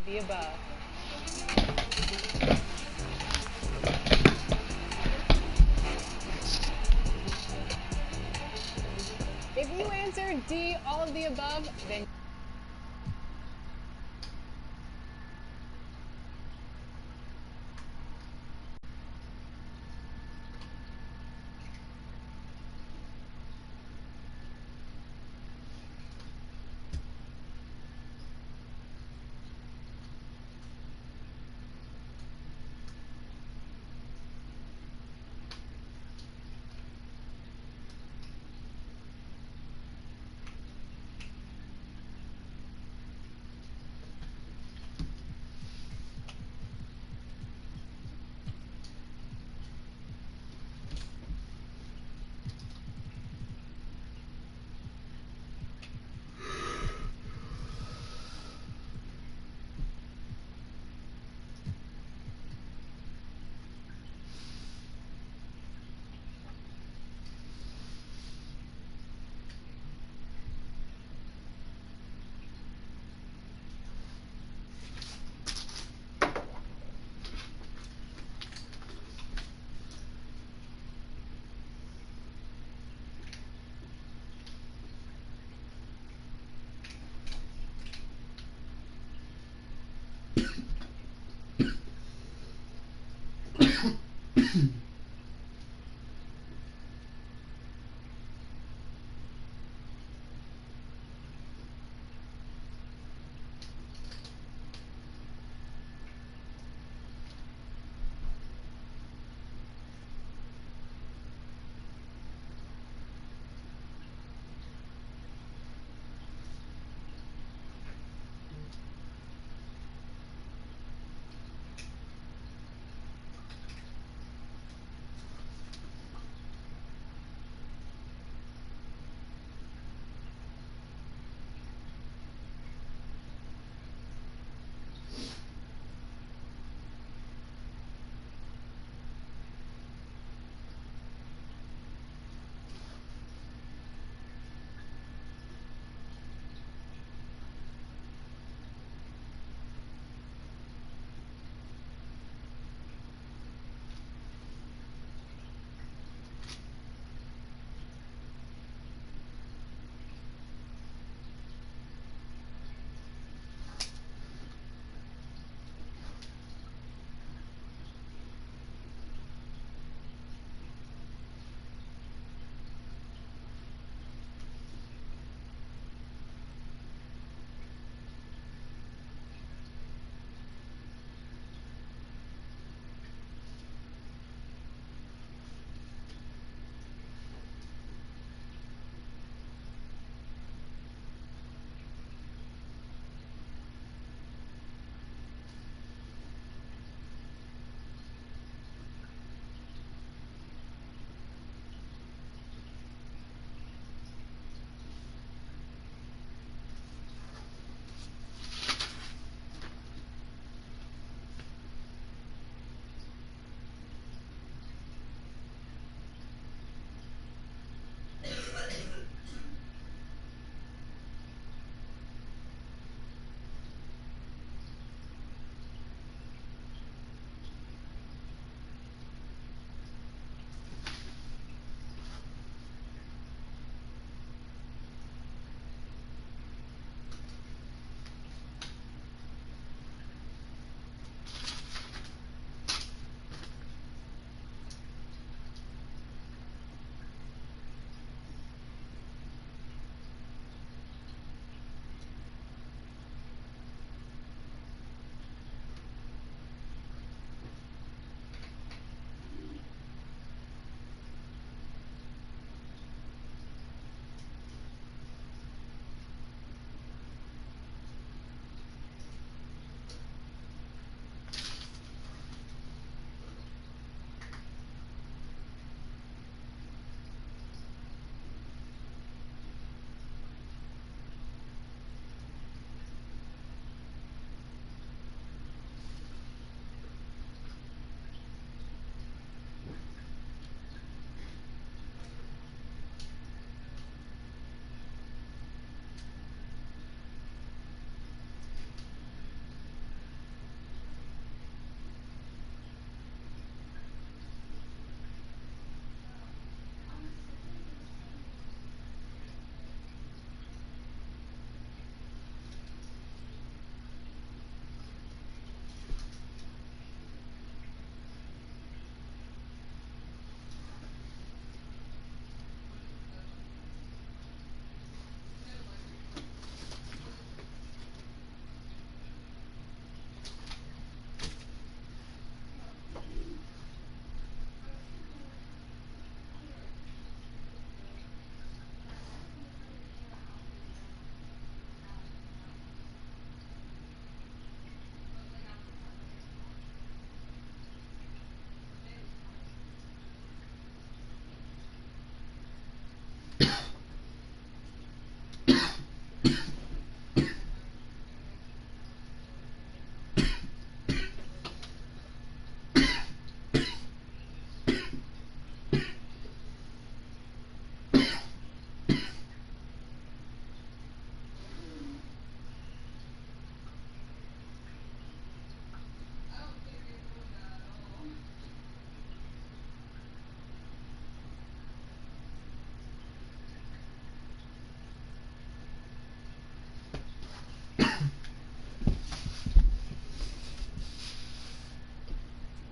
the above. If you answered D, all of the above, then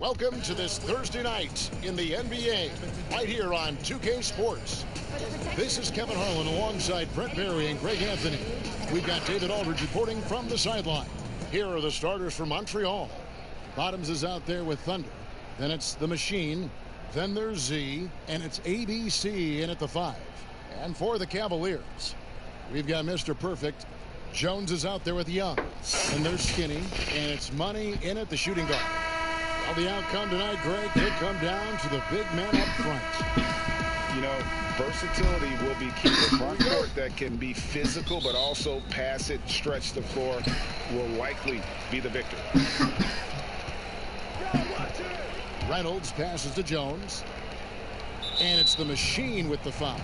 Welcome to this Thursday night in the NBA, right here on 2K Sports. This is Kevin Harlan alongside Brent Berry and Greg Anthony. We've got David Aldridge reporting from the sideline. Here are the starters for Montreal. Bottoms is out there with Thunder. Then it's the Machine. Then there's Z. And it's ABC in at the 5. And for the Cavaliers, we've got Mr. Perfect. Jones is out there with Young. And there's Skinny. And it's Money in at the shooting guard. Well, the outcome tonight, Greg, could come down to the big man up front. You know, versatility will be key. The front court that can be physical but also pass it, stretch the floor, will likely be the victor. Reynolds passes to Jones. And it's the Machine with the foul.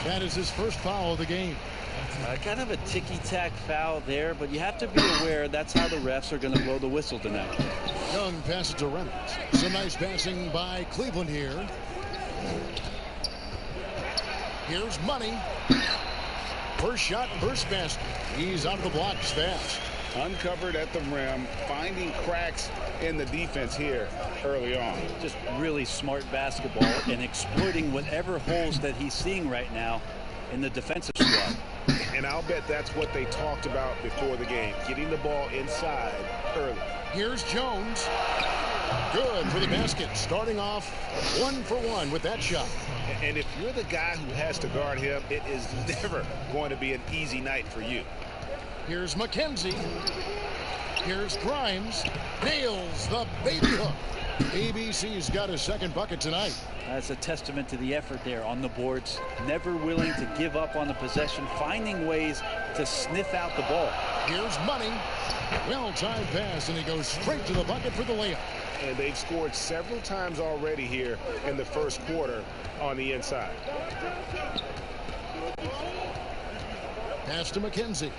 That is his first foul of the game. Kind of a ticky-tack foul there, but you have to be aware that's how the refs are going to blow the whistle tonight. Young passes to Reynolds. Some nice passing by Cleveland here. Here's Money. First shot, first basket. He's out of the blocks fast. Uncovered at the rim, finding cracks in the defense here early on. Just really smart basketball and exploiting whatever holes that he's seeing right now in the defensive squad. And I'll bet that's what they talked about before the game, getting the ball inside early. Here's Jones. Good for the basket. Starting off 1 for 1 with that shot. And if you're the guy who has to guard him, it is never going to be an easy night for you. Here's McKenzie. Here's Grimes. Nails the baby hook. ABC's got a second bucket tonight. That's a testament to the effort there on the boards. Never willing to give up on the possession, finding ways to sniff out the ball. Here's Money. Well-timed pass, and he goes straight to the bucket for the layup. And they've scored several times already here in the first quarter on the inside. Pass to McKenzie.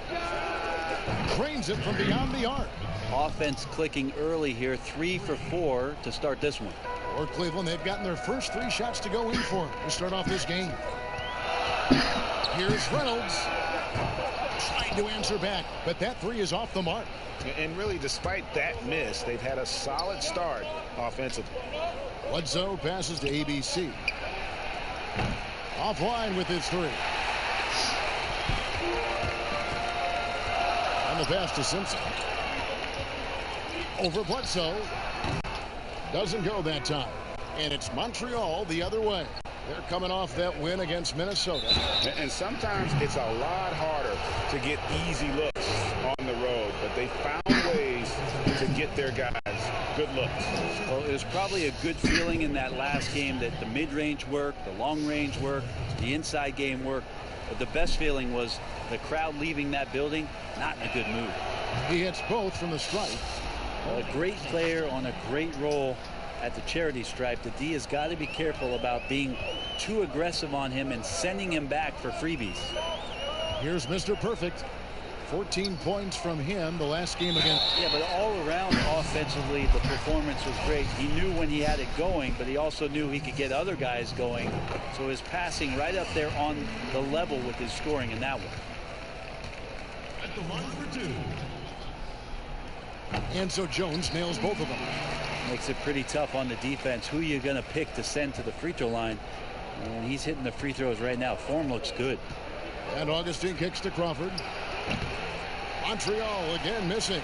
Drains it from beyond the arc. Offense clicking early here, 3 for 4 to start this one. For Cleveland, they've gotten their first 3 shots to go in for them to start off this game. Here's Reynolds. Trying to answer back, but that 3 is off the mark. And really, despite that miss, they've had a solid start offensively. Bledsoe passes to ABC. Offline with his 3. And the pass to Simpson. Over Bledsoe. Doesn't go that time. And it's Montreal the other way. They're coming off that win against Minnesota. And sometimes it's a lot harder to get easy looks on the road, but they found ways to get their guys good looks. Well, it was probably a good feeling in that last game that the mid-range worked, the long-range worked, the inside game worked. But the best feeling was the crowd leaving that building not in a good mood. He hits both from the stripe. A great player on a great role at the charity stripe. The D has got to be careful about being too aggressive on him and sending him back for freebies. Here's Mr. Perfect. 14 points from him the last game again. Yeah, but all around offensively, the performance was great. He knew when he had it going, but he also knew he could get other guys going. So his passing right up there on the level with his scoring in that one. At the line for 2. And so Jones nails both of them. Makes it pretty tough on the defense. Who are you going to pick to send to the free throw line? And he's hitting the free throws right now. Form looks good. And Augustine kicks to Crawford. Montreal again missing.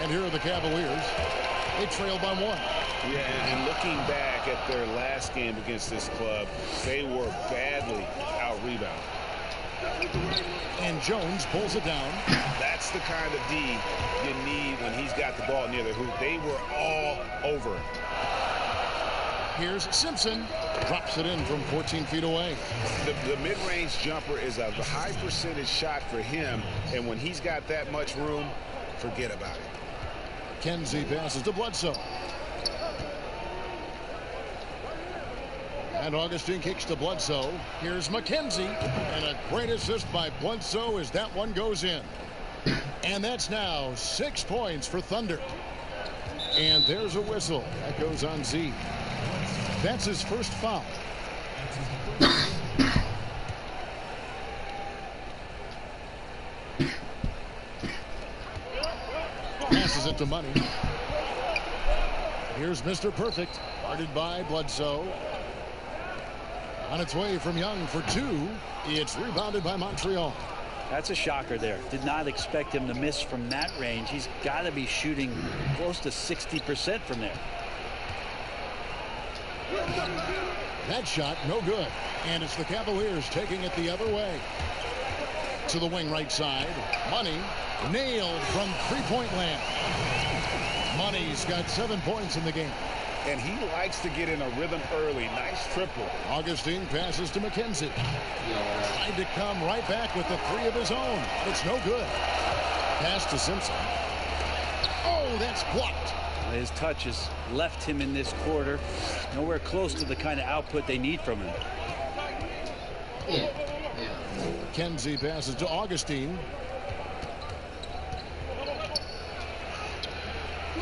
And here are the Cavaliers. They trail by 1. Yeah, and looking back at their last game against this club, they were badly out-rebounded. And Jones pulls it down. That's the kind of D you need when he's got the ball near the hoop. They were all over him. Here's Simpson. Drops it in from 14 feet away. The mid-range jumper is a high percentage shot for him, and when he's got that much room, forget about it. Kenzie passes to Bledsoe. And Augustine kicks to Bledsoe. Here's McKenzie. And a great assist by Bledsoe as that one goes in. And that's now 6 points for Thunder. And there's a whistle. That goes on Z. That's his first foul. Passes it to Money. Here's Mr. Perfect. Guarded by Bledsoe. On its way from Young for 2. It's rebounded by Montreal. That's a shocker there. Did not expect him to miss from that range. He's got to be shooting close to 60% from there. That shot, no good. And it's the Cavaliers taking it the other way. To the wing right side. Money nailed from three-point land. Money's got 7 points in the game. And he likes to get in a rhythm early. Nice triple. Augustine passes to McKenzie. Tried to come right back with the 3 of his own. It's no good. Pass to Simpson. Oh, that's blocked. His touch has left him in this quarter. Nowhere close to the kind of output they need from him. McKenzie passes to Augustine.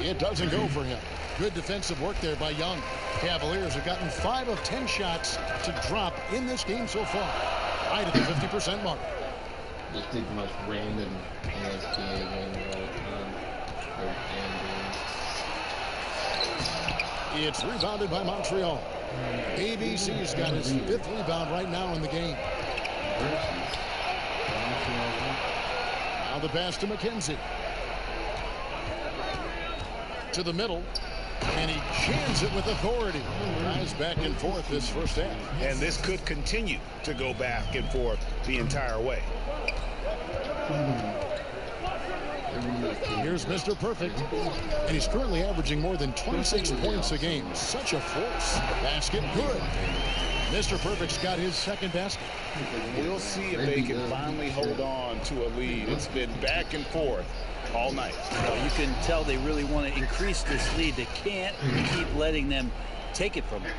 It doesn't go for him. Good defensive work there by Young. Cavaliers have gotten 5 of 10 shots to drop in this game so far. Right at the 50% mark. Just think the most random NSBA game of all time. It's rebounded by Montreal. ABC's got his 5th rebound right now in the game. Now the pass to McKenzie. To the middle. And he jams it with authority. Guys back and forth this first half. And this could continue to go back and forth the entire way. Here's Mr. Perfect. And he's currently averaging more than 26 points a game. Such a force. Basket good. Mr. Perfect's got his 2nd basket. We'll see if they can finally hold on to a lead. It's been back and forth all night. Well, you can tell they really want to increase this lead. They can't keep letting them take it from them.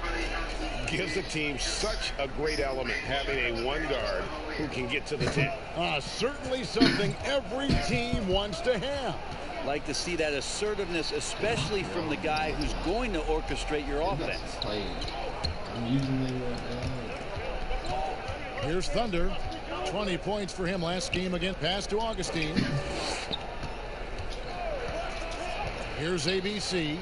Gives the team such a great element having a 1 guard who can get to the 10. Certainly something every team wants to have. Like to see that assertiveness, especially from the guy who's going to orchestrate your offense. Here's Thunder. 20 points for him last game again. Pass to Augustine. Here's ABC.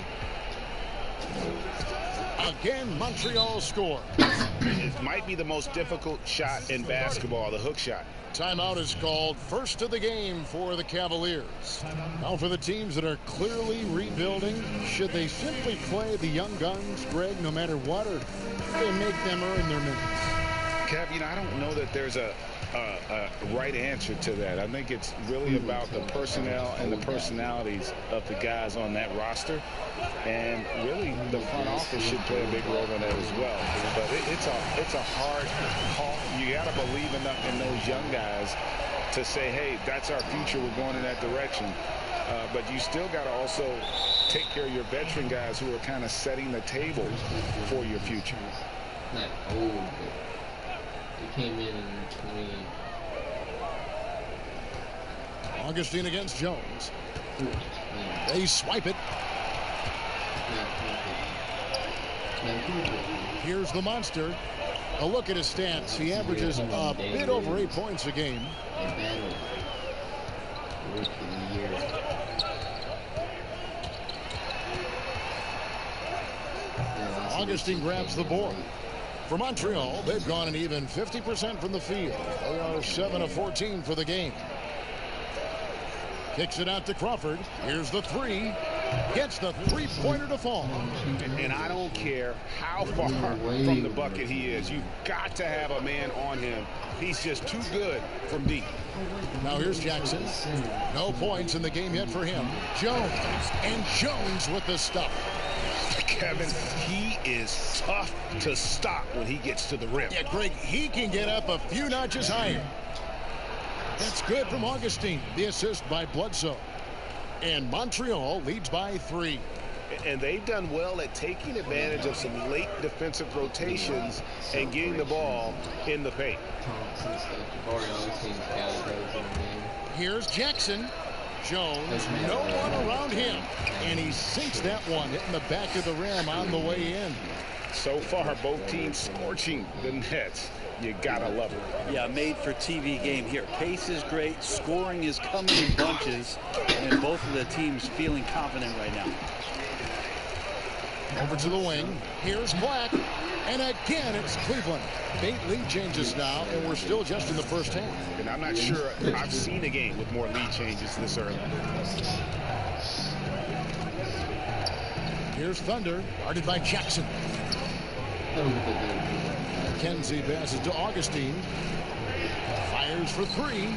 Again, Montreal score. It might be the most difficult shot in basketball, the hook shot. Timeout is called. First of the game for the Cavaliers. Now for the teams that are clearly rebuilding, should they simply play the young guns, Greg, no matter what, or they make them earn their minutes? Kev, I don't know that there's a right answer to that. I think it's really about the personnel and the personalities of the guys on that roster. And really, the front office should play a big role in that as well. But it's a hard call. You got to believe enough in those young guys to say, hey, that's our future. We're going in that direction. But you still got to also take care of your veteran guys who are kind of setting the table for your future. Not old, but they came in 20. Augustine against Jones. They swipe it. Here's the monster. A look at his stats. He averages a bit over 8 points a game. Augustine grabs the board. For Montreal, they've gone an even 50% from the field. They are 7 of 14 for the game. Kicks it out to Crawford. Here's the 3. Gets the 3-pointer to fall. And I don't care how far from the bucket he is. You've got to have a man on him. He's just too good from deep. Now here's Jackson. No points in the game yet for him. Jones. And Jones with the stuff. Kevin, he is tough to stop when he gets to the rim. Yeah, Greg, he can get up a few notches higher. That's good from Augustine. The assist by Bledsoe. And Montreal leads by 3. And they've done well at taking advantage of some late defensive rotations and getting the ball in the paint. Here's Jackson. Jones, no one around him. And he sinks that one, hitting the back of the rim on the way in. So far, both teams scorching the nets. You gotta love it. Yeah, made for TV game here. Pace is great. Scoring is coming in bunches. And both of the teams feeling confident right now. Over to the wing. Here's Black. And again, it's Cleveland. 8 lead changes now, and we're still just in the first half. And I'm not sure I've seen a game with more lead changes this early. Here's Thunder, guarded by Jackson. Kenzie passes to Augustine. Fires for 3.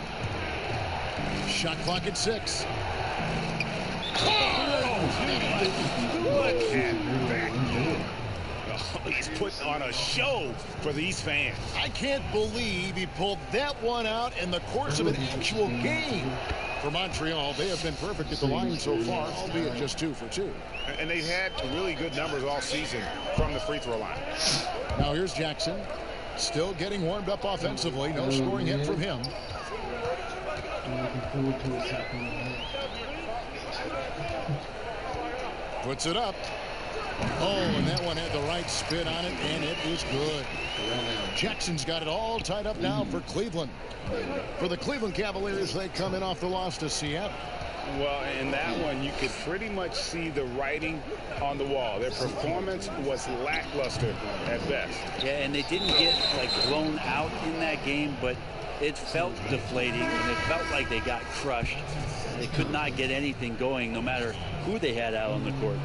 Shot clock at 6. He's putting on a show for these fans. I can't believe he pulled that one out in the course of an actual game. For Montreal, they have been perfect at the line so far, albeit just 2 for 2. And they've had really good numbers all season from the free throw line. Now here's Jackson. Still getting warmed up offensively. No scoring hit from him. Puts it up. Oh, and that one had the right spin on it, and it is good. Jackson's got it all tied up now for Cleveland. For the Cleveland Cavaliers, they come in off the loss to Seattle. Well, in that one, you could pretty much see the writing on the wall. Their performance was lackluster at best. Yeah, and they didn't get, like, blown out in that game, but it felt deflating, and it felt like they got crushed. They could not get anything going, no matter who they had out on the court.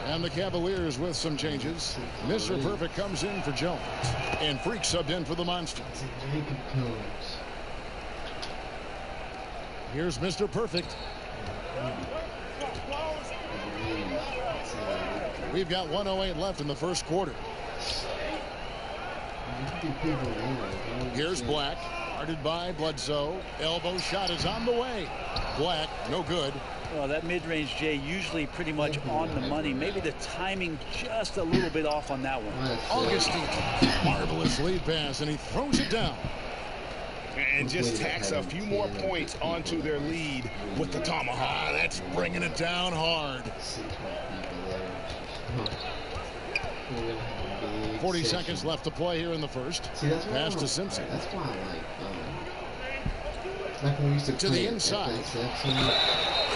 And the Cavaliers with some changes. Mr. Perfect comes in for Jones. And Freak subbed in for the Monster. Here's Mr. Perfect. We've got 1:08 left in the first quarter. Here's Black, guarded by Bledsoe. Elbow shot is on the way. Black, no good. Well, that mid-range, Jay, usually pretty much on the money. Maybe the timing just a little bit off on that one. Augustine, marvelous lead pass, and he throws it down. And just tacks a few more points onto their lead with the tomahawk. That's bringing it down hard. 40 seconds left to play here in the first. Pass to Simpson. That's why I like when we used to the inside.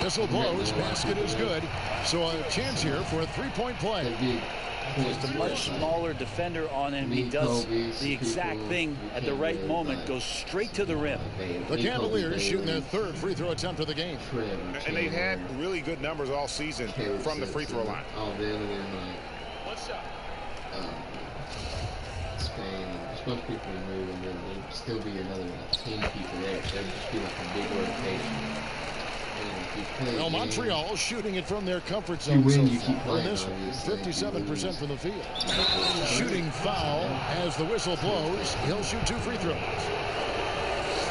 Whistle blows. Basket is good. So a chance here for a 3-point play. Just a much smaller defender on him. He does the exact thing at the right moment. Goes straight to the rim. The Cavaliers shooting their 3rd free throw attempt of the game. And they've had really good numbers all season from the free throw line. What's up? Spain, just bunch of people move, and then there'd still be another 10 people there. So it'd just be like a big rotation. Well, Montreal shooting it from their comfort zone so far. In this 57% from the field. Shooting foul as the whistle blows. He'll shoot 2 free throws.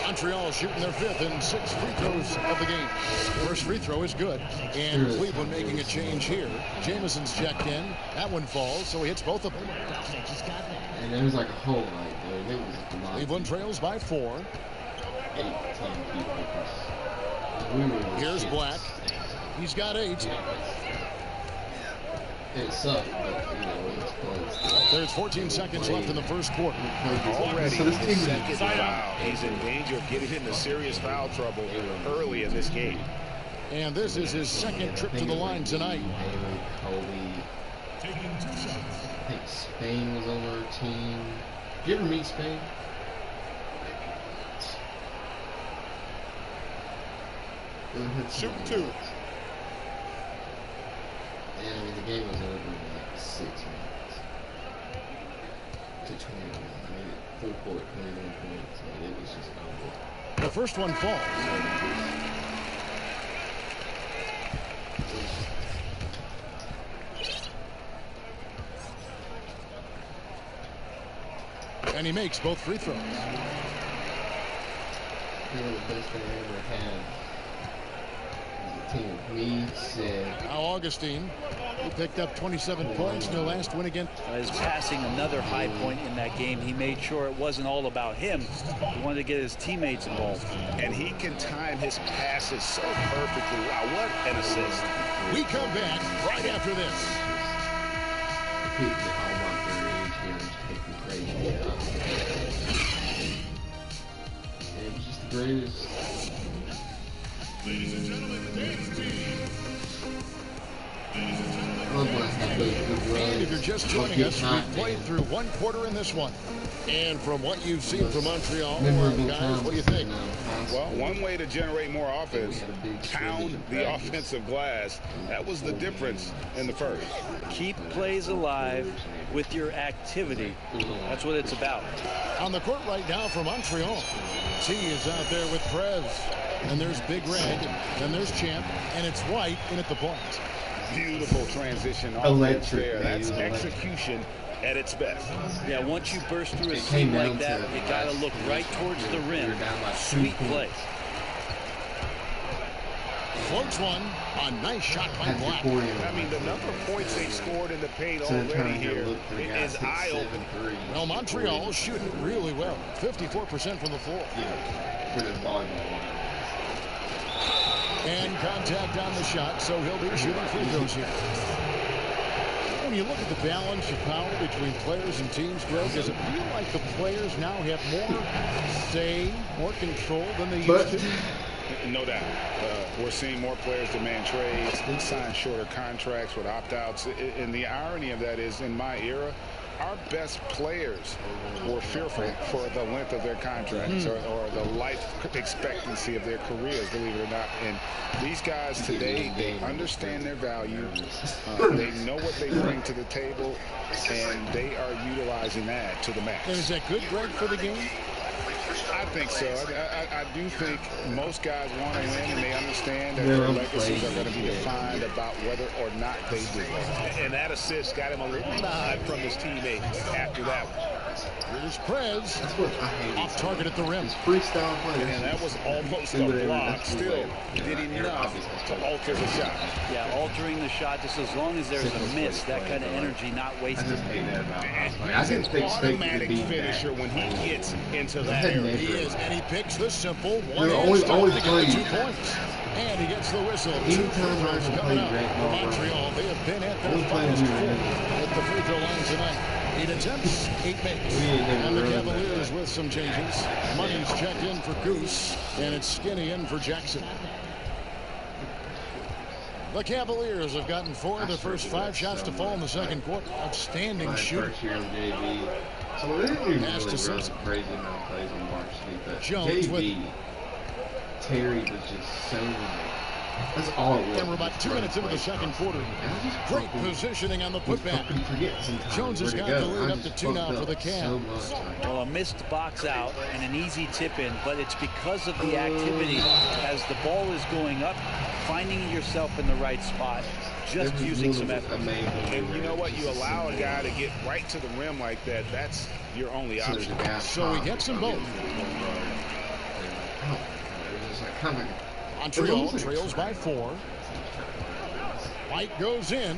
Montreal shooting their 5th and 6th free throws of the game. First free throw is good. And Cleveland making a change here. Jameson's checked in. That one falls, so he hits both of them. And there was like a whole night there. Cleveland trails by 4. 8, 10 people. Here's Black. He's got 8. It sucked, but you know, it's close. There's 14 seconds left in the first quarter. Already, his second foul. He's in danger of getting into serious foul trouble early in this game. And this is his 2nd trip to the line tonight. I think Spain was on our team. Did you ever meet Spain? Shoot 2. And I mean, the game was over in like 6 minutes. To 21. I mean, full court, 21 points. I mean, it was just over. The first one falls. And he makes both free throws. They're the best they ever had. The team of me said. Now Augustine, who picked up 27 points in their last win again. His passing, another high point in that game. He made sure it wasn't all about him. He wanted to get his teammates involved. And he can time his passes so perfectly. Wow, what an assist. We come back right after this. It was just the greatest. Ladies and gentlemen, the dance team. And if you're just joining us, we've played through one quarter in this one. And from what you've seen from Montreal, guys, what do you think? Well, one way to generate more offense, pound the offensive glass. That was the difference in the first. Keep plays alive with your activity. That's what it's about. On the court right now for Montreal, T is out there with Prez. And there's Big Red, and there's Champ, and it's White in at the point. Beautiful transition offense there. That's execution at its best. Yeah, once you burst through a seam like that, you got to look right towards the rim. Sweet play. Floats one. A nice shot by Black. I mean, the number of points they scored in the paint already here is eye-opening. Well, Montreal shooting really well. 54% from the floor. For the volleyball. And contact on the shot, so he'll be shooting free throws here. When you look at the balance of power between players and teams, Greg, does it feel like the players now have more say, more control than they used to? No doubt. We're seeing more players demand trades, sign shorter contracts with opt-outs. And the irony of that is, in my era, our best players were fearful for the length of their contracts or the life expectancy of their careers, believe it or not. And these guys today, they understand their value. They know what they bring to the table, and they are utilizing that to the max. And is that good, Greg, for the game? I think so. I do think most guys want to win, and they understand that their legacies are going to be defined about whether or not they do. And that assist got him a little nod from his teammate after that one. Here's Prez. Off target at the rim. Freestyle play. And that was almost a block. Still did enough to alter the shot. Yeah, altering the shot just as long as there's a miss, that kind of energy not wasted. He's an automatic finisher when he gets into that area. He is, and he picks the simple one-hand start to get the 2 points. And he gets the whistle. 2 free throws coming up for Montreal. They have been at their finest form at the free throw line tonight. 8 attempts, 8 makes. And the Cavaliers with some changes. Money's checked in for Goose, and it's Skinny in for Jackson. The Cavaliers have gotten 4 of their first 5 shots to fall in the second quarter. Outstanding shooter. Pass to Simpson. Jones with Terry was just so. That's all it was. And we're about 2 minutes into the second quarter. Great positioning on the putback. Jones has got the lead up to 2 now for the Cavs. Well, a missed box out and an easy tip in, but it's because of the activity as the ball is going up, finding yourself in the right spot, just using some effort. And you know what? You allow a guy to get right to the rim like that, that's your only option. So he gets them both. Montreal trails by 4. White goes in.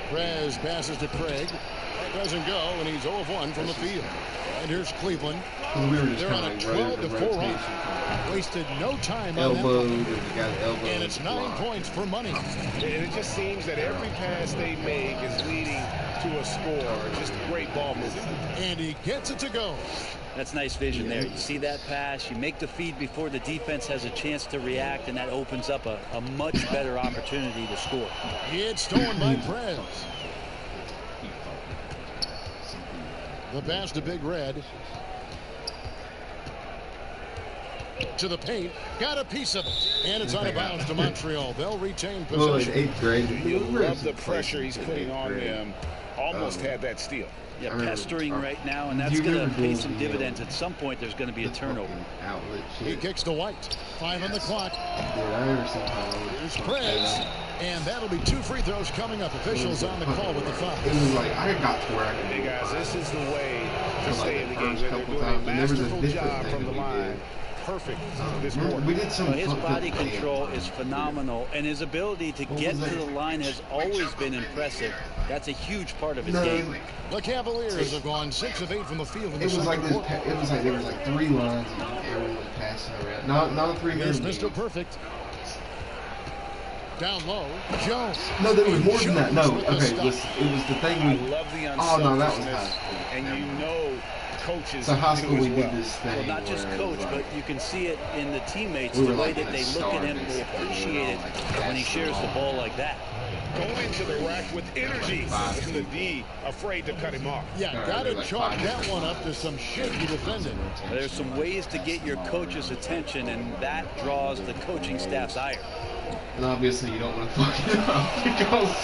Prez passes to Craig. That doesn't go, and he's 0 of 1 from the field. And here's Cleveland. They're on a 12-4 run. Wasted no time on that. And it's 9 points for money. And it just seems that every pass they make is leading to a score. Just great ball movement. And he gets it to go. That's nice vision there. You see that pass, you make the feed before the defense has a chance to react, and that opens up a much better opportunity to score. It's stolen by Prez. The pass to Big Red. To the paint. Got a piece of it. And it's out of bounds to Montreal. They'll retain possession. You love the pressure he's putting on them. Almost had that steal. Yeah, pestering right now, and that's going to pay some dividends. At some point, there's going to be a turnover. He kicks to White. 5 on the clock. Here's Prez. And that'll be 2 free throws coming up. Officials on the call with the foul. It was like, I got to where I could. Hey, guys, this is the way to stay in the game. They're doing a masterful job from the line. Perfect this quarter. We did some his body control is phenomenal, and his ability to get to the line has always been impressive. That's a huge part of his game. The Cavaliers have gone 6 of 8 from the field in the It was like second quarter. it was like there was like 3 lines and everyone passing around. Not a 3 Here's minute. Mr. Perfect. Down low, Jones. No, there was more than that. No, Jones with the okay, stop. it was the thing. I love the Oh no, that was unselfishness, high school. and you know coaches So high school do we as did well. this thing. Well, not just where it coach, was but like, you can see it in the teammates, we the were way like that in they a look at him, star they basically. appreciate it when he shares the ball like that. Going to the rack with energy, and the D afraid to cut him off. Yeah, got to chalk that one up to some shaky defending. There's some ways to get your coach's attention, and that draws the coaching staff's ire. And obviously you don't want to fuck it up because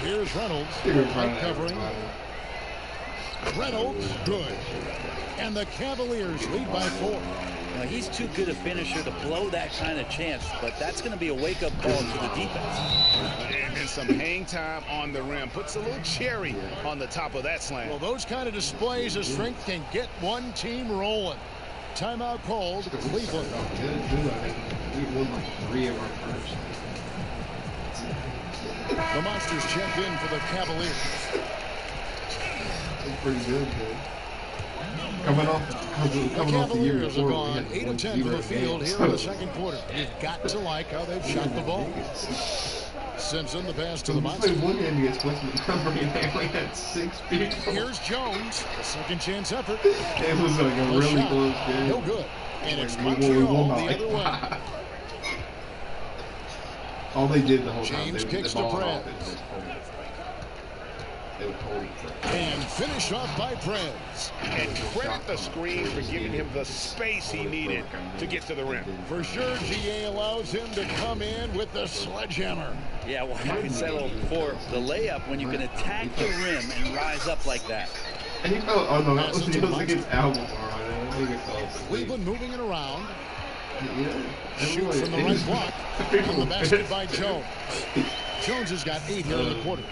Here's Reynolds. you're Right covering. Reynolds, good. And the Cavaliers lead by 4. Now, he's too good a finisher to blow that kind of chance, but that's going to be a wake-up call to the defense. And some hang time on the rim. Puts a little cherry on the top of that slam. Well, those kind of displays of strength can get one team rolling. Timeout called Cleveland. We won like 3 of our first. The Monsters checked in for the Cavaliers. It's pretty good, dude. Coming off the year Cavaliers have before, gone 8 of 10 from the field here in the second quarter. You've got to like how they've shot the ball. Simpson, the pass to the We Monsters. played one game against West Montgomery and they only had 6 people. Here's Jones, a second chance effort. It was like a really shot. close game. No good. And it's We Montreal won by the like other way. 5. All they did the whole time, James they kicks the ball to off Prez. it, just hold it. They would hold it for And finish off by Prez. And credit the screen for giving him the space he needed to get to the rim. For sure, GA allows him to come in with the sledgehammer. Yeah, well, I can settle for the layup when you can attack the rim and rise up like that. And he felt, oh no, that was, Passes to he was the against Albemarle. I think it felt Cleveland moving it around. Yeah. Shoots from the right block. On the basket by Jones. Jones has got 8 here in the quarter.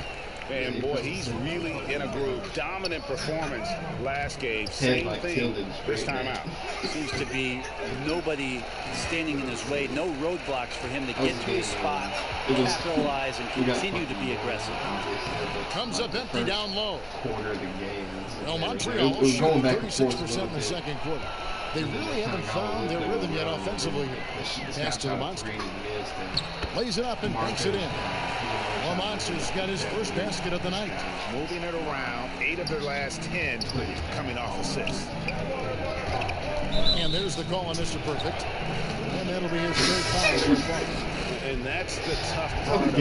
And boy, he's really in a groove. Dominant performance last game. Same thing this time out. Seems to be nobody standing in his way. No roadblocks for him to get to his spot, capitalize, and continue to be aggressive. Comes up empty down low. Quarter of the game. Well, Montreal was shooting going back and forth 36% in the second quarter. They really haven't found their rhythm yet offensively here. Pass to the Monsters. Lays it up and banks it in. Well, Monsters got his first basket of the night. Moving it around. 8 of their last 10 coming off assists. And there's the call on Mr. Perfect. And that'll be his third foul so far. And that's the tough part of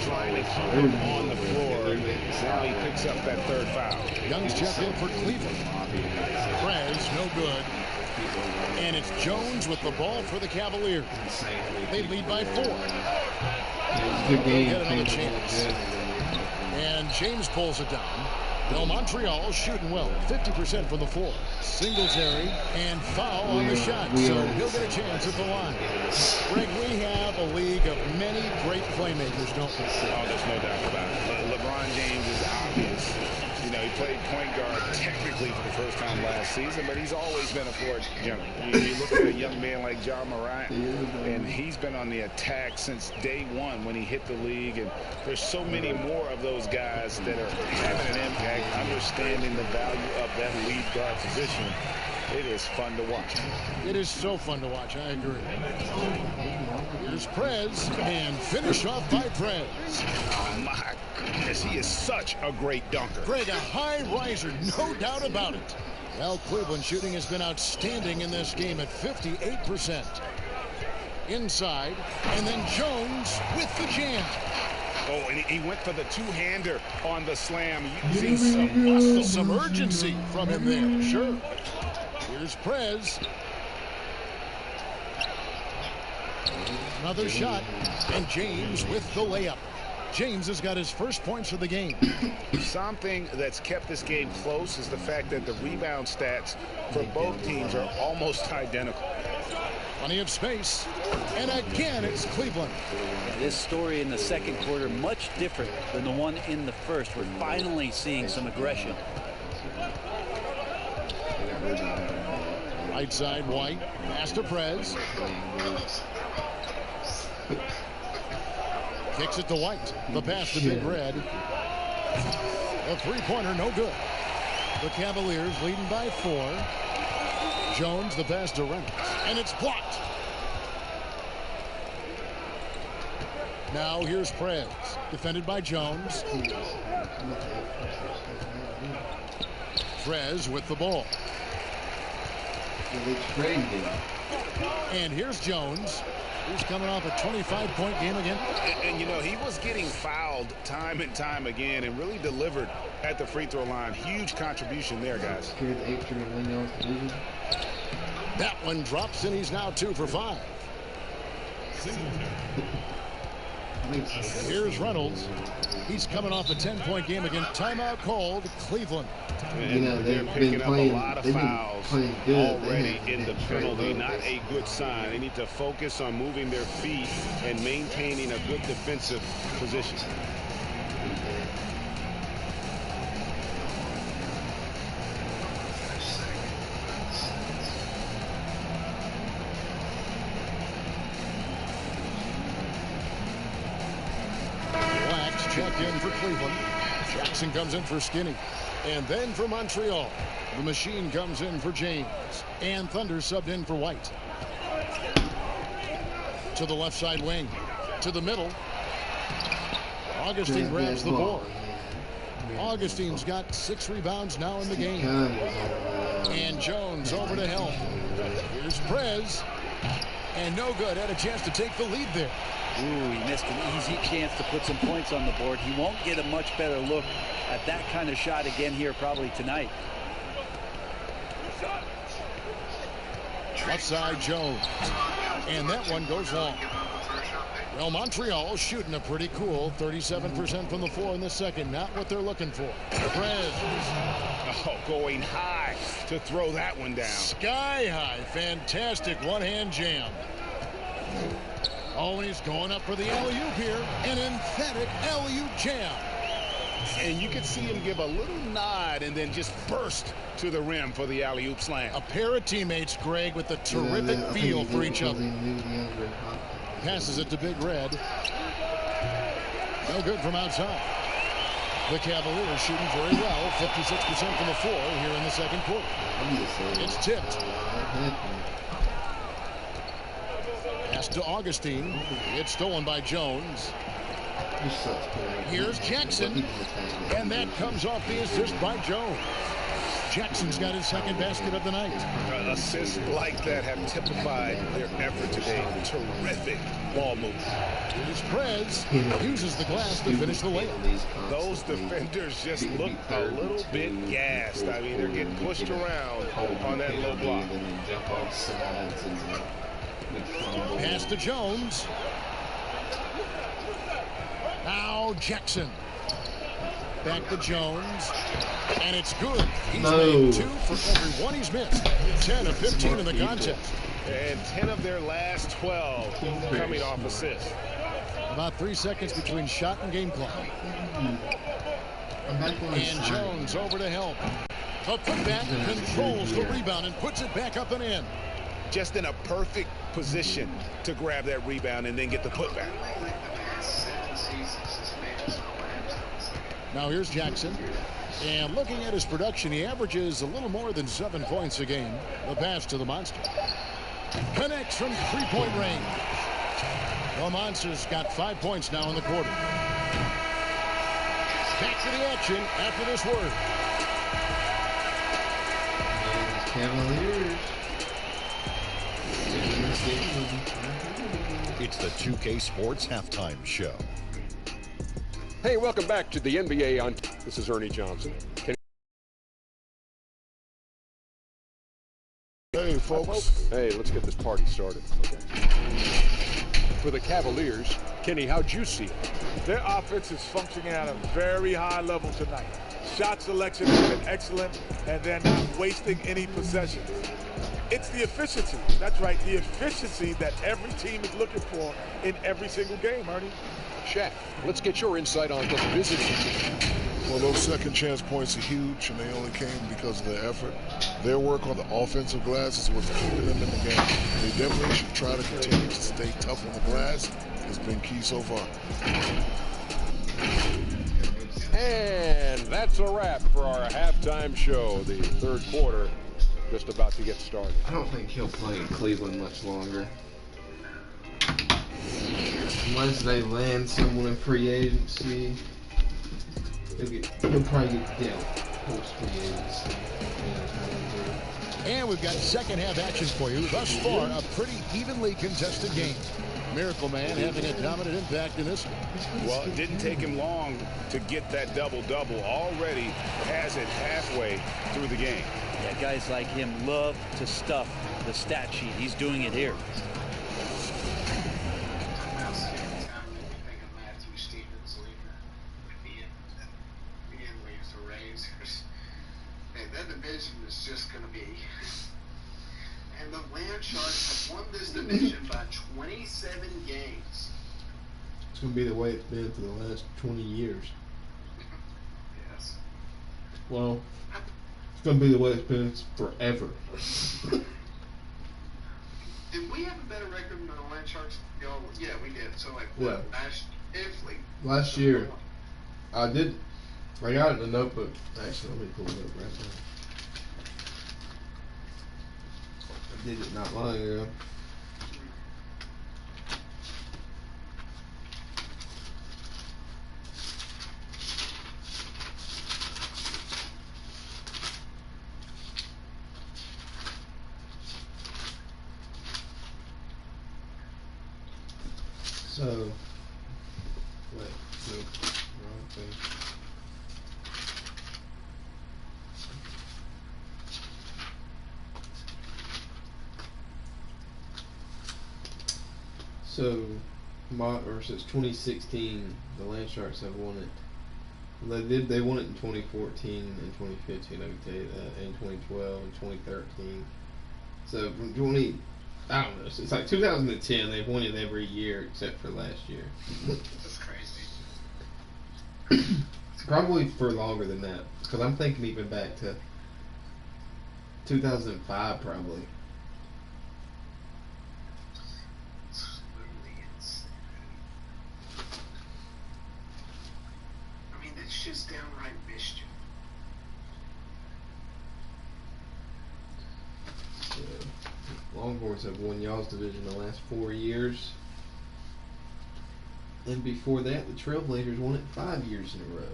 trying to keep him on the floor. Now he picks up that third foul. Young's checked in for Cleveland. Prez, no good. And it's Jones with the ball for the Cavaliers. They lead by 4. Good game. Get another chance. And James pulls it down. Well, Montreal shooting well, 50% from the floor. Singletary and foul on the shot, so he'll get a chance at the line. Greg, we have a league of many great playmakers, don't we? Oh, there's no doubt about it. LeBron James is obvious. You know, he played point guard technically for the first time last season, but he's always been a floor general. You look at a young man like John Morant, and he's been on the attack since day one when he hit the league. And there's so many more of those guys that are having an impact, understanding the value of that lead guard position. It is fun to watch. It is so fun to watch, I agree. Here's Prez, and finish off by Prez. Oh, my goodness, he is such a great dunker. Greg, a high riser, no doubt about it. Well, Cleveland shooting has been outstanding in this game at 58%. Inside, and then Jones with the jam. Oh, and he went for the two-hander on the slam. You see some muscle, some urgency from him there, sure. Here's Prez. Another shot, and James with the layup. James has got his first points of the game. Something that's kept this game close is the fact that the rebound stats for both teams are almost identical. Plenty of space, and again it's Cleveland. This story in the second quarter much different than the one in the first. We're finally seeing some aggression. Right side, White. Pass to Prez. Kicks it to White. The pass to Big Red. A three-pointer, no good. The Cavaliers leading by 4. Jones, the pass to Reynolds. And it's blocked. Now here's Prez. Defended by Jones. Prez with the ball. And here's Jones. He's coming off a 25-point game again. And, you know, he was getting fouled time and time again and really delivered at the free throw line. Huge contribution there, guys. That one drops, and he's now 2 for 5. Here's Reynolds. He's coming off a 10-point game again. Timeout called, Cleveland. And they're picking up a lot of fouls already in the penalty. Not a good sign. They need to focus on moving their feet and maintaining a good defensive position. Check in for Cleveland. Jackson comes in for Skinny. And then for Montreal, the machine comes in for James. And Thunder subbed in for White. To the left side wing. To the middle. Augustine grabs the ball. Augustine's got 6 rebounds now in the game. And Jones over to help. Here's Prez. And no good. Had a chance to take the lead there. Ooh, he missed an easy chance to put some points on the board. He won't get a much better look at that kind of shot again here probably tonight. Left side, Jones. And that one goes long. Well, Montreal shooting a pretty cool 37% from the floor in the second. Not what they're looking for. Prez. Oh, going high to throw that one down. Sky high. Fantastic one-hand jam. Oh, and he's going up for the alley-oop here. An emphatic alley-oop jam. And you could see him give a little nod and then just burst to the rim for the alley-oop slam. A pair of teammates, Greg, with a terrific feel for each other. Passes it to Big Red. No good from outside. The Cavaliers shooting very well, 56% from the floor here in the second quarter. It's tipped. Pass to Augustine. It's stolen by Jones. Here's Jackson. And that comes off the assist by Jones. Jackson's got his second basket of the night. Assists like that have typified their effort today. Terrific ball move. Here's Prez. Uses the glass to finish the layup. Those defenders just look a little bit gassed. I mean, they're getting pushed around on that low block. Pass to Jones. Now Jackson. Back to Jones. And it's good. He's made 2 for every one he's missed. 10 of 15 in the contest. And 10 of their last 12 coming off assists. About 3 seconds between shot and game clock. And Jones over to help. A putback, controls the rebound and puts it back up and in. Just in a perfect position to grab that rebound and then get the putback. Now here's Jackson. And looking at his production, he averages a little more than 7 points a game. The pass to the Monster. Connects from three-point range. The Monster's got 5 points now in the quarter. Back to the action after this word. Cavaliers. It's the 2K Sports Halftime Show. Hey, welcome back to the NBA on. This is Ernie Johnson. Hey, folks. Hey, let's get this party started. Okay. For the Cavaliers, Kenny, how'd you see it? Their offense is functioning at a very high level tonight. Shot selection has been excellent, and they're not wasting any possessions. It's the efficiency. That's right, the efficiency that every team is looking for in every single game, Ernie. Shaq, let's get your insight on the visiting team. Well, those second chance points are huge, and they only came because of their effort. Their work on the offensive glass is what's keeping them in the game. They definitely should try to continue to stay tough on the glass. It's been key so far. And that's a wrap for our halftime show. The third quarter just about to get started. I don't think he'll play in Cleveland much longer. Unless they land someone in free agency, he'll probably get dealt post free agency. And we've got second half action for you. Thus far, a pretty evenly contested game. Miracle Man having a dominant impact in this one. Well, it didn't take him long to get that double-double. Already has it halfway through the game. Yeah, guys like him love to stuff the stat sheet. He's doing it here. That division is just going to be, and the Land Sharks have won this division by 27 games. It's going to be the way it's been for the last 20 years. Yes. Well, it's going to be the way it's been forever. Did we have a better record than the Land Sharks? Yeah, we did. So, like, Yeah. last year, I did. I got it in the notebook. Actually, let me pull it up right now. I did it not long ago. So, wait, no, wrong thing. So, since 2016, the Land Sharks have won it. They won it in 2014 and 2015, I can tell you that, and 2012 and 2013. So, from I don't know, it's like 2010, they've won it every year except for last year. That's crazy. Probably for longer than that, because I'm thinking even back to 2005 probably. I mean, that's just downright mischief. Longhorns have won y'all's division the last 4 years. And before that, the Trailblazers won it 5 years in a row.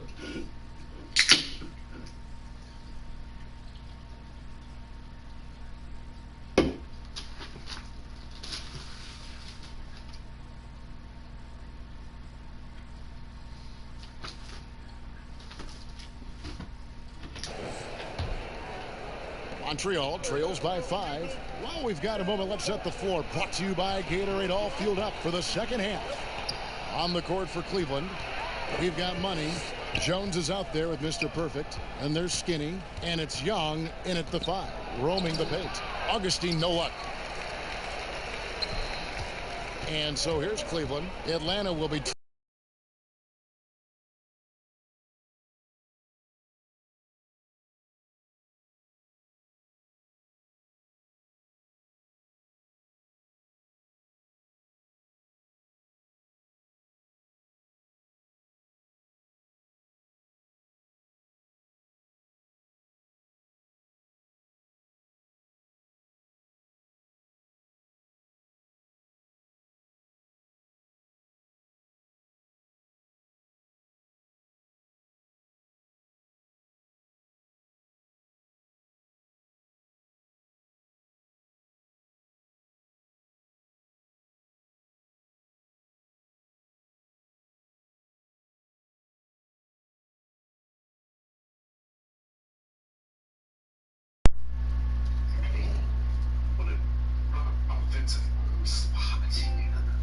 Montreal trails by 5. While we've got a moment, let's set the floor. Brought to you by Gatorade, all fueled up for the second half. On the court for Cleveland, we've got Money. Jones is out there with Mr. Perfect, and there's Skinny, and it's Young in at the 5, roaming the paint. Augustine, no luck. And so here's Cleveland. Atlanta will be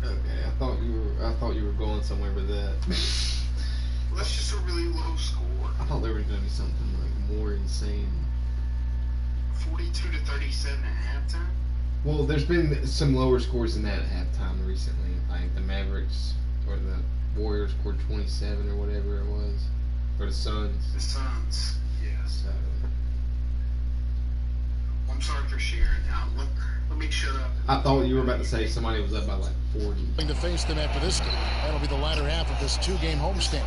Okay, I thought you were going somewhere with that. Well, that's just a really low score. I thought there was gonna be something like more insane. 42-37 at halftime. Well, there's been some lower scores than that at halftime recently. Like the Mavericks or the Warriors scored 27 or whatever it was, or the Suns. The Suns, yes. So, sorry for sharing. Now, let me shut up. I thought you were about to say somebody was up by like 40. To face them after this game. That'll be the latter half of this 2-game homestand.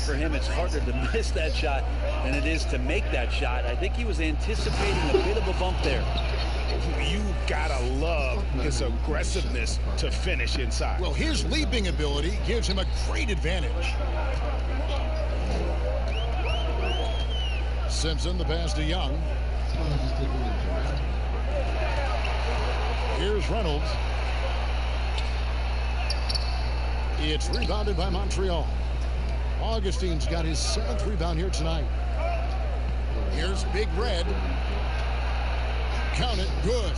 For him, it's harder to miss that shot than it is to make that shot. I think he was anticipating a bit of a bump there. You gotta love his aggressiveness to finish inside. Well, his leaping ability gives him a great advantage. Simpson, the pass to Young. Here's Reynolds. It's rebounded by Montreal. Augustine's got his 7th rebound here tonight. Here's Big Red. Count it. Good.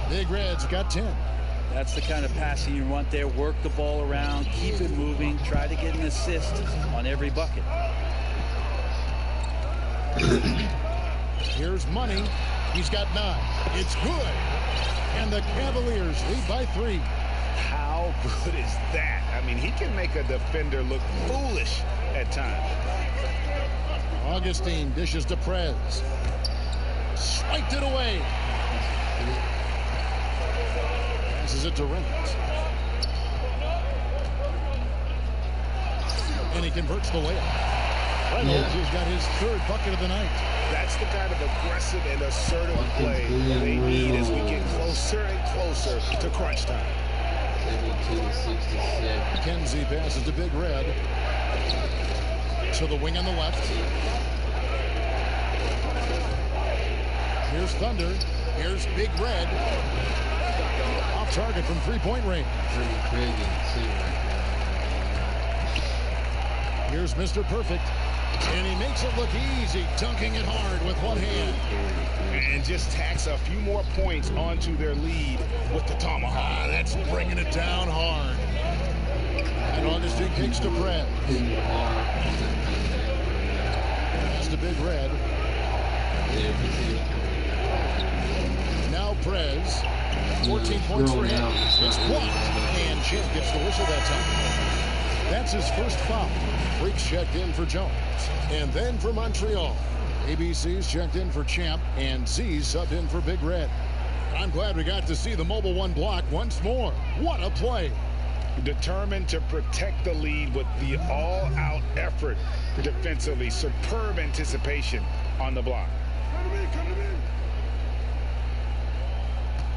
Big Red's got 10. That's the kind of passing you want there. Work the ball around, keep it moving, try to get an assist on every bucket. Here's Money. He's got 9. It's good. And the Cavaliers lead by 3. How good is that? I mean, he can make a defender look foolish at times. Augustine dishes to Prez. Swiped it away. Passes it to Reynolds. And he converts the layup. Reynolds has got his 3rd bucket of the night. That's the kind of aggressive and assertive play they need as we get closer and closer to crunch time. 72-67. Kenzie passes to Big Red. To the wing on the left. Here's Thunder. Here's Big Red. Off target from 3-point range. Here's Mr. Perfect. And he makes it look easy, dunking it hard with one hand. And just tacks a few more points onto their lead with the tomahawk. That's bringing it down hard. And Augustine kicks to Prez. Pass to Big Red. Now Prez. 14 points for him. It's blocked. And Champ gets the whistle that time. That's his first foul. Freaks checked in for Jones. And then for Montreal. ABC's checked in for Champ. And Z's subbed in for Big Red. I'm glad we got to see the Mobile One block once more. What a play. Determined to protect the lead with the all-out effort defensively. Superb anticipation on the block.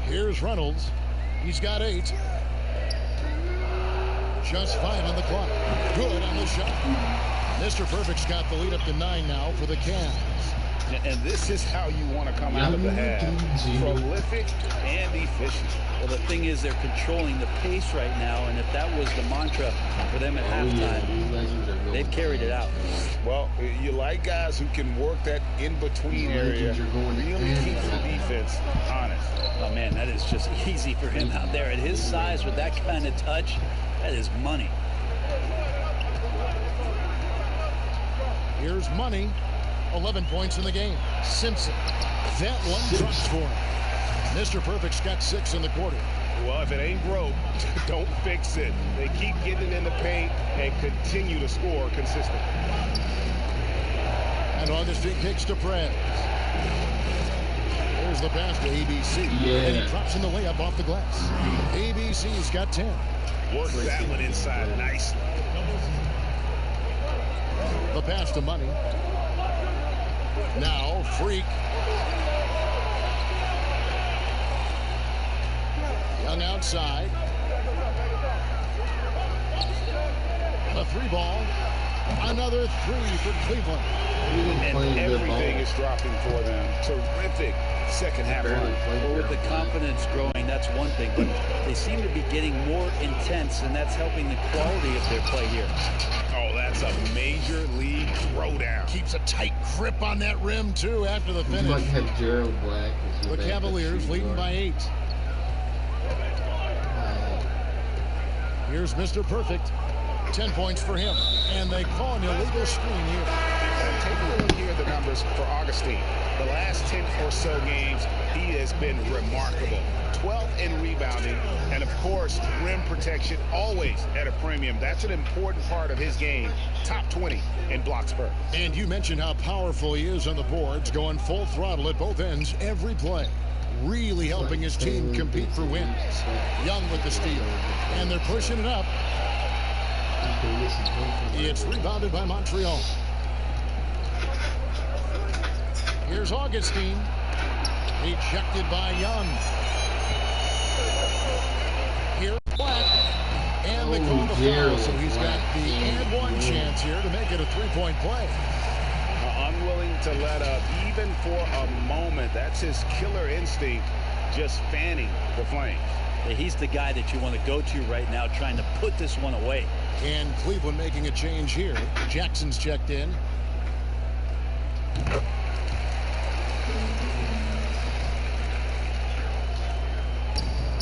Here's Reynolds. He's got 8. Just 5 on the clock. Good on the shot. Mr. Perfect's got the lead up to 9 now for the Cavs. And this is how you want to come out of the half. Prolific and efficient. Well, the thing is, they're controlling the pace right now, and if that was the mantra for them at halftime, they've carried it out. Well, you like guys who can work that in-between area, really keep the defense honest. Oh, man, that is just easy for him out there. At his size, with that kind of touch, that is money. Here's Money. 11 points in the game. Simpson. That one drops for him. Mr. Perfect's got 6 in the quarter. Well, if it ain't broke, don't fix it. They keep getting in the paint and continue to score consistently. And Augustine kicks to Prez. There's the pass to ABC. And he drops in the layup off the glass. ABC's got 10. Work that one inside nicely. The pass to Money. Now, Freak. Young outside. The 3 ball. Another 3 for Cleveland. And everything is dropping for them. Terrific second half run. Well, with the confidence growing, that's one thing, but they seem to be getting more intense, and that's helping the quality of their play here. Oh, that's a major league throwdown. Keeps a tight grip on that rim, too, after the finish. Like have Gerald Black. The Cavaliers leading by 8. Here's Mr. Perfect. 10 points for him. And they call an illegal screen here. Take a look here at the numbers for Augustine. The last 10 or so games, he has been remarkable. 12th in rebounding, and of course, rim protection always at a premium. That's an important part of his game. Top 20 in blocks per. And you mentioned how powerful he is on the boards, going full throttle at both ends every play. Really helping his team compete for wins. Young with the steal, and they're pushing it up. It's rebounded by Montreal. Here's Augustine. Ejected by Young. Here's Black. And they call the foul, so he's got the and one chance here to make it a three-point play. Unwilling to let up even for a moment. That's his killer instinct, just fanning the flames. He's the guy that you want to go to right now, trying to put this one away. And Cleveland making a change here. Jackson's checked in.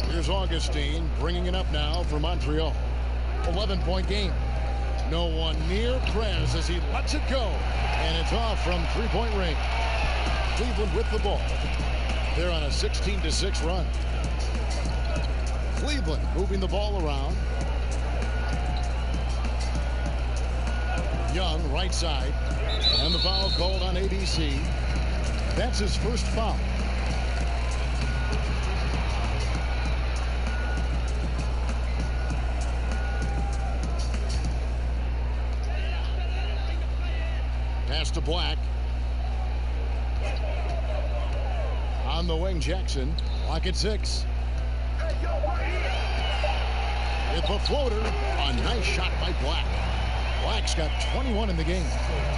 Here's Augustine bringing it up now for Montreal. 11-point game. No one near Prez as he lets it go. And it's off from three-point range. Cleveland with the ball. They're on a 16-6 run. Cleveland moving the ball around. Young, right side. And the foul called on ABC. That's his first foul. Pass to Black. On the wing, Jackson. Clock at 6. It's a floater. A nice shot by Black. Black's got 21 in the game.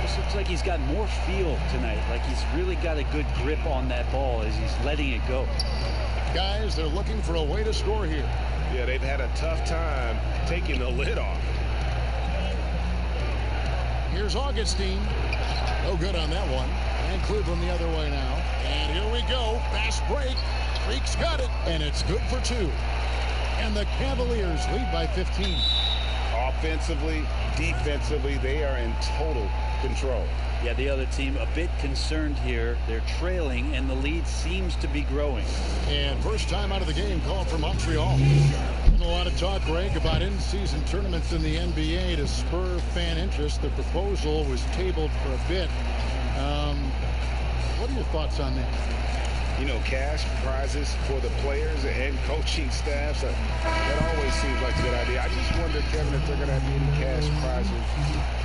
This looks like he's got more feel tonight. Like he's really got a good grip on that ball as he's letting it go. Guys, they're looking for a way to score here. Yeah, they've had a tough time taking the lid off. Here's Augustine. No good on that one. And Cleveland the other way now. And here we go. Fast break. Freak's got it. And it's good for 2. And the Cavaliers lead by 15. Offensively, defensively, they are in total control. Yeah, the other team a bit concerned here. They're trailing, and the lead seems to be growing. And first time out of the game called for Montreal. And a lot of talk, Greg, about in-season tournaments in the NBA to spur fan interest. The proposal was tabled for a bit. What are your thoughts on that? You know, cash prizes for the players and coaching staffs. That always seems like a good idea. I just wonder, Kevin, if they're going to have any cash prizes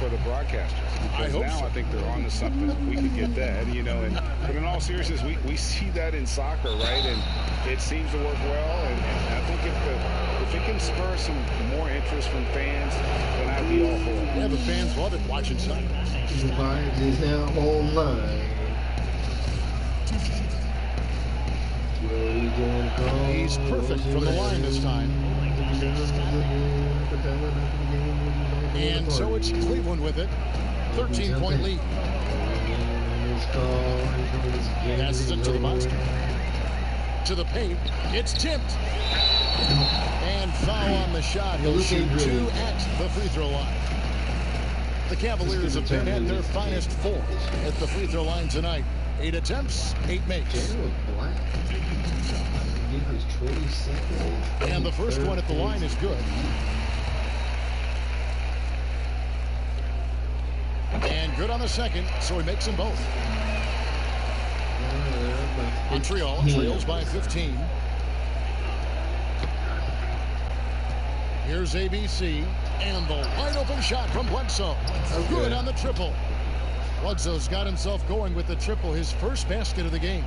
for the broadcasters. Because now so. I think they're on to something if we could get that. You know, but in all seriousness, we see that in soccer, right? And it seems to work well. And I think if it can spur some more interest from fans, then I'd be all for it. Yeah, the fans love it watching soccer. Is now online. He's perfect from the line this time. And so it's Cleveland with it. 13-point lead. Passes it to the monster. To the paint. It's tipped. And foul on the shot. He'll shoot 2 at the free throw line. The Cavaliers have been at their finest 4 at the free throw line tonight. 8 attempts, 8 makes. And the first one at the line is good. And good on the second, so he makes them both. Montreal trails by 15. Here's ABC, and the wide open shot from Bledsoe. Good on the triple. Bledsoe's got himself going with the triple, his first basket of the game.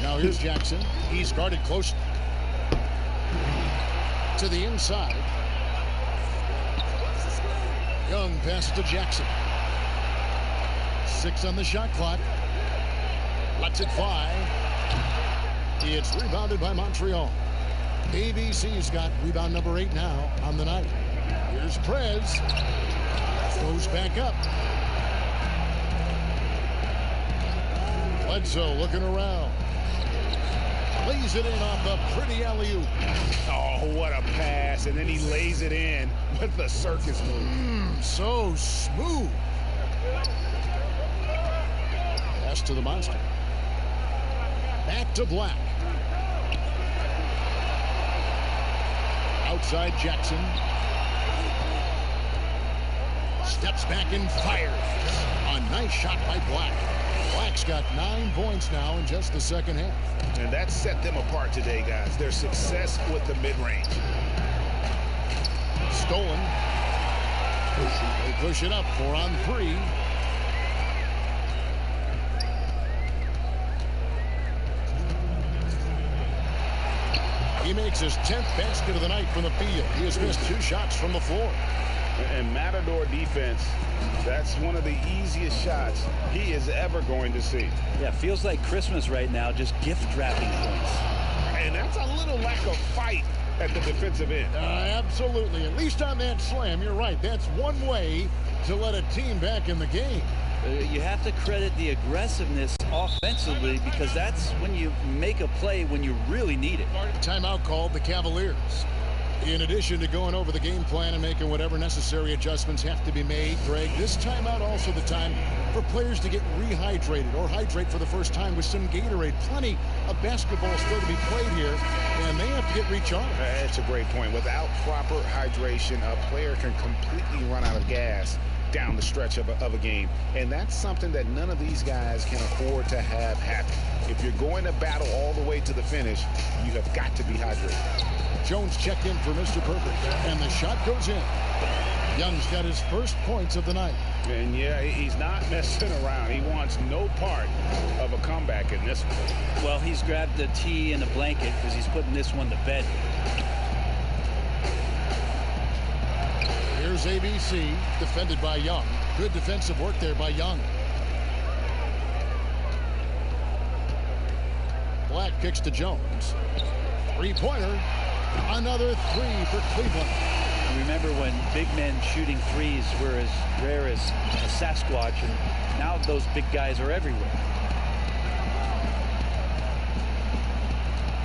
Now here's Jackson. He's guarded close to the inside. Young passes to Jackson. 6 on the shot clock. Lets it fly. It's rebounded by Montreal. ABC's got rebound number 8 now on the night. Here's Prez. Goes back up. Bledsoe looking around. Lays it in off the pretty alley-oop. Oh, what a pass. And then he lays it in with the circus move. So smooth. Pass to the monster. Back to Black. Outside Jackson. Steps back and fires. A nice shot by Black. Black's got 9 points now in just the second half. And that set them apart today, guys. Their success with the mid-range. Stolen. They push it up 4 on 3. He makes his 10th basket of the night from the field. He has missed 2 shots from the floor. And Matador defense, that's one of the easiest shots he is ever going to see. Yeah, feels like Christmas right now, just gift wrapping points. And that's a little lack of fight at the defensive end. Absolutely. At least on that slam, you're right. That's one way to let a team back in the game. You have to credit the aggressiveness offensively, because that's when you make a play when you really need it. Timeout called the Cavaliers. In addition to going over the game plan and making whatever necessary adjustments have to be made, Greg, this timeout also the time for players to get rehydrated or hydrate for the first time with some Gatorade. Plenty of basketball still to be played here, and they have to get recharged. That's a great point. Without proper hydration, a player can completely run out of gas down the stretch of a game. And that's something that none of these guys can afford to have happen. If you're going to battle all the way to the finish, you have got to be hydrated. Jones checked in for Mr. Perfect, and the shot goes in. Young's got his first points of the night. And yeah, he's not messing around. He wants no part of a comeback in this one. Well, he's grabbed the tee and the blanket because he's putting this one to bed. Here's ABC, defended by Young. Good defensive work there by Young. Black kicks to Jones. Three-pointer. Another 3 for Cleveland. Remember when big men shooting threes were as rare as a Sasquatch, and now those big guys are everywhere.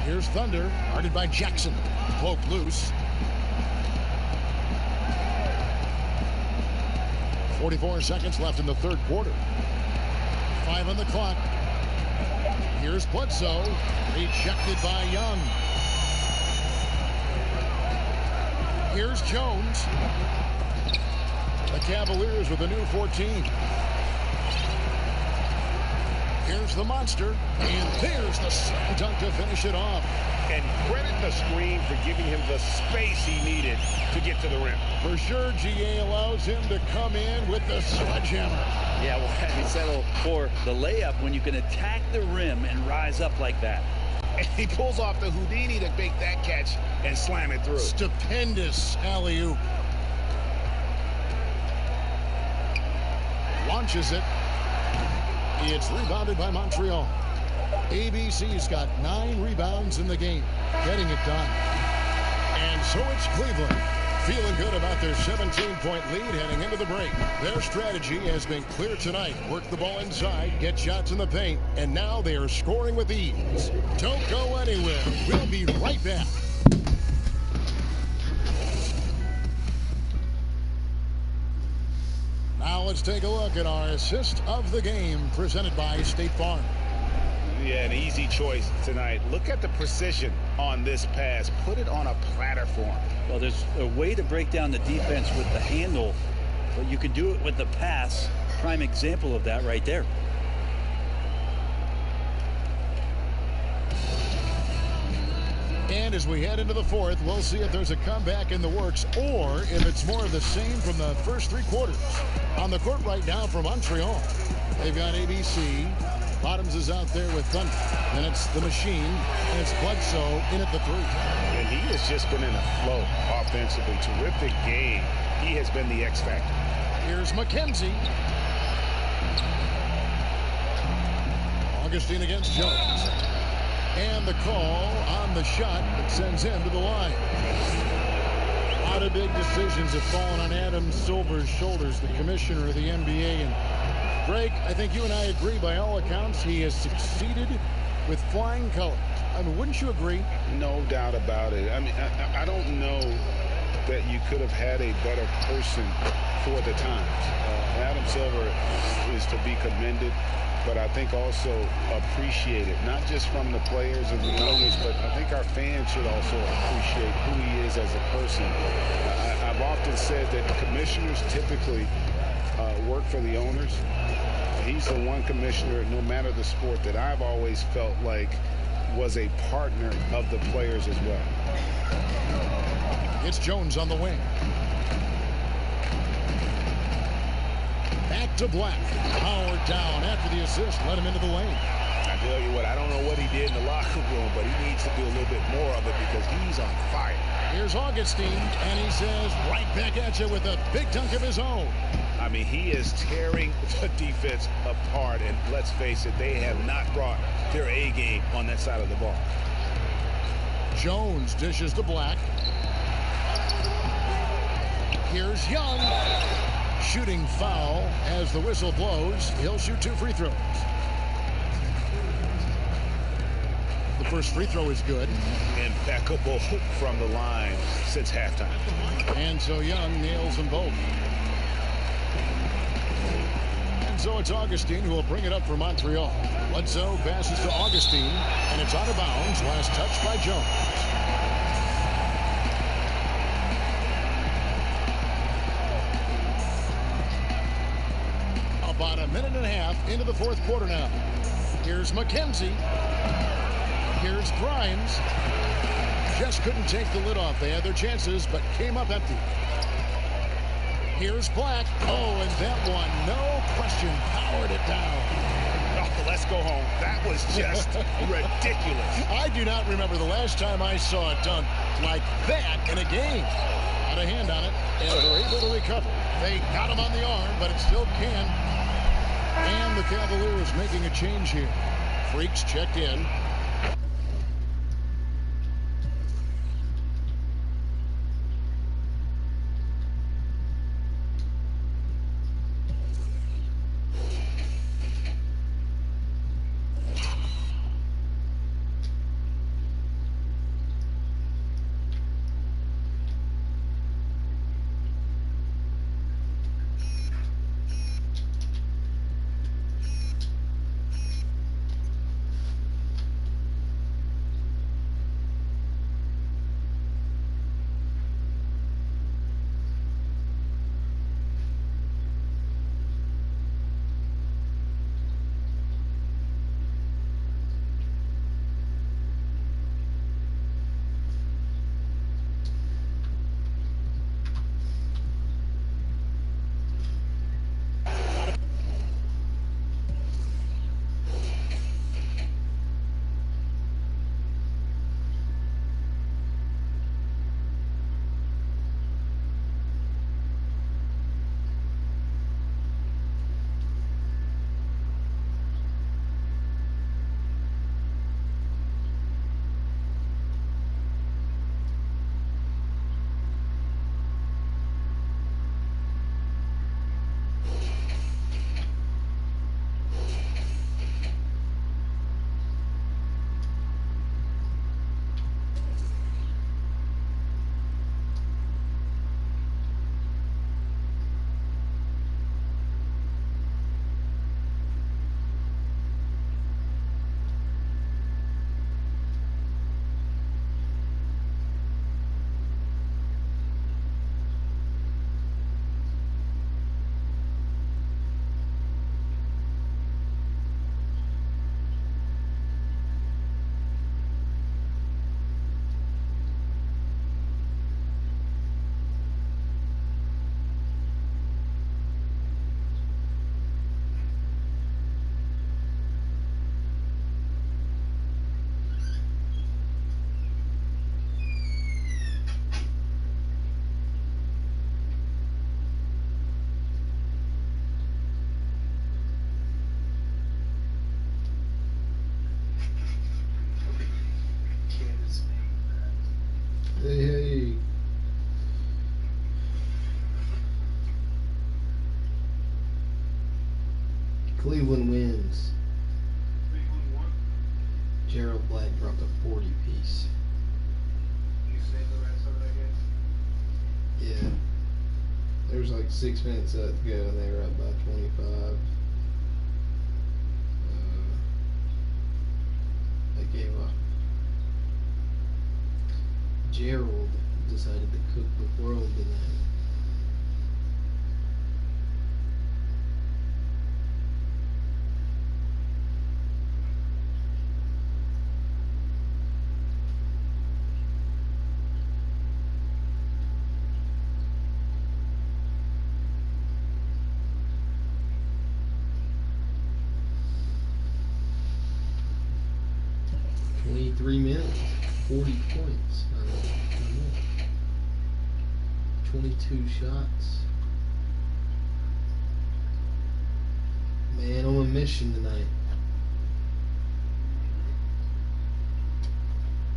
Here's Thunder, guarded by Jackson. Cloak loose. 44 seconds left in the third quarter. 5 on the clock. Here's Bledsoe, rejected by Young. Here's Jones. The Cavaliers with a new 14. Here's the monster, and there's the slam dunk to finish it off. And credit the screen for giving him the space he needed to get to the rim. For sure, GA allows him to come in with the sledgehammer. Yeah, well, having settled for the layup when you can attack the rim and rise up like that. And he pulls off the Houdini to make that catch and slam it through. Stupendous alley-oop. Launches it. It's rebounded by Montreal. ABC's got 9 rebounds in the game, getting it done. And so it's Cleveland, feeling good about their 17-point lead heading into the break. Their strategy has been clear tonight. Work the ball inside, get shots in the paint, and now they are scoring with ease. Don't go anywhere. We'll be right back. Now let's take a look at our assist of the game presented by State Farm. Yeah, an easy choice tonight. Look at the precision on this pass. Put it on a platter form. Well, there's a way to break down the defense with the handle, but you can do it with the pass. Prime example of that right there. And as we head into the fourth, we'll see if there's a comeback in the works or if it's more of the same from the first 3 quarters. On the court right now for Montreal, they've got ABC. Bottoms is out there with Thunder. And it's the machine. And it's Bledsoe in at the 3. And he has just been in a flow offensively. Terrific game. He has been the X factor. Here's McKenzie. Augustine against Jones. And the call on the shot that sends him to the line. A lot of big decisions have fallen on Adam Silver's shoulders, the commissioner of the NBA. And Greg, I think you and I agree by all accounts he has succeeded with flying colors. I mean, wouldn't you agree? No doubt about it. I mean, I don't know that you could have had a better person for the times. Adam Silver is to be commended, but I think also appreciated, not just from the players and the owners, but I think our fans should also appreciate who he is as a person. I've often said that commissioners typically work for the owners. He's the one commissioner, no matter the sport, that I've always felt like was a partner of the players as well. It's Jones on the wing. Back to Black. Howard down after the assist. Let him into the lane. I tell you what, I don't know what he did in the locker room, but he needs to do a little bit more of it because he's on fire. Here's Augustine, and he says right back at you with a big dunk of his own. I mean, he is tearing the defense apart, and let's face it, they have not brought their A game on that side of the ball. Jones dishes to Black. Here's Young. Shooting foul as the whistle blows. He'll shoot 2 free throws. The first free throw is good. Impeccable from the line since halftime. And so Young nails them both. And so it's Augustine who will bring it up for Montreal. Bledsoe passes to Augustine, and it's out of bounds. Last touch by Jones. About a minute and a half into the fourth quarter now. Here's McKenzie. Here's Grimes. Just couldn't take the lid off. They had their chances, but came up empty. Here's Black. Oh, and that one, no question, powered it down. Oh, let's go home. That was just ridiculous. I do not remember the last time I saw a dunk like that in a game. Had a hand on it, and they're able to recover. They got him on the arm, but it still can. And the Cavaliers making a change here. Freaks checked in. 6 minutes left to go, and they were up by 25. They gave up. Gerald decided to cook the world tonight. Three minutes, 40 points. I don't know. 22 shots. Man on a mission tonight.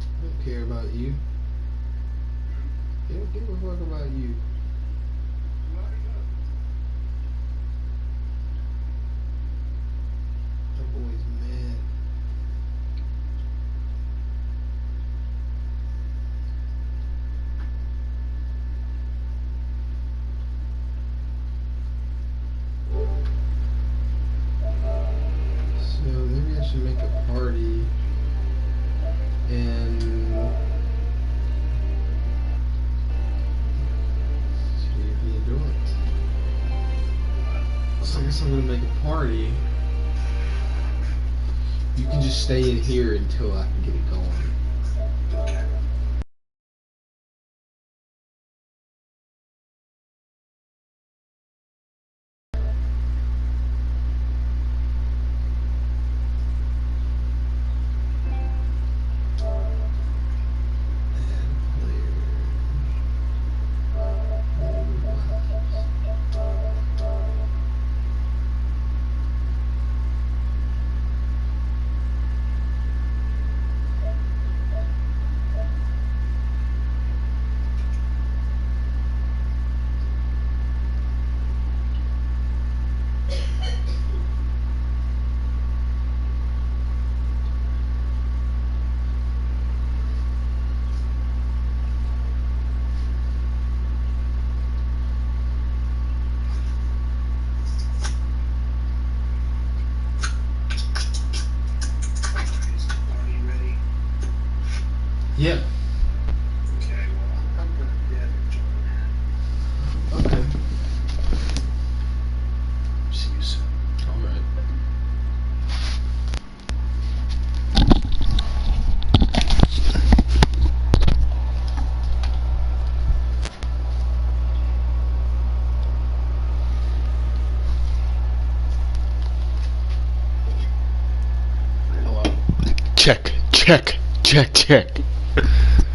I don't care about you. They don't give a fuck about you. That boy's mad. To make a party and see if you do it. So I guess I'm gonna make a party. You can just stay in here until I can get it going. Yeah. Okay, well, I'm gonna join that. Okay. See you soon. Alright. Hello. Check.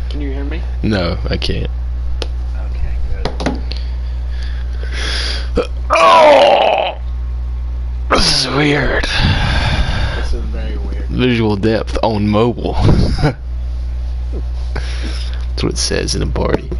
Can you hear me? No, I can't. Okay, good. Oh! This is weird. This is very weird. Visual depth on mobile. That's what it says in a party.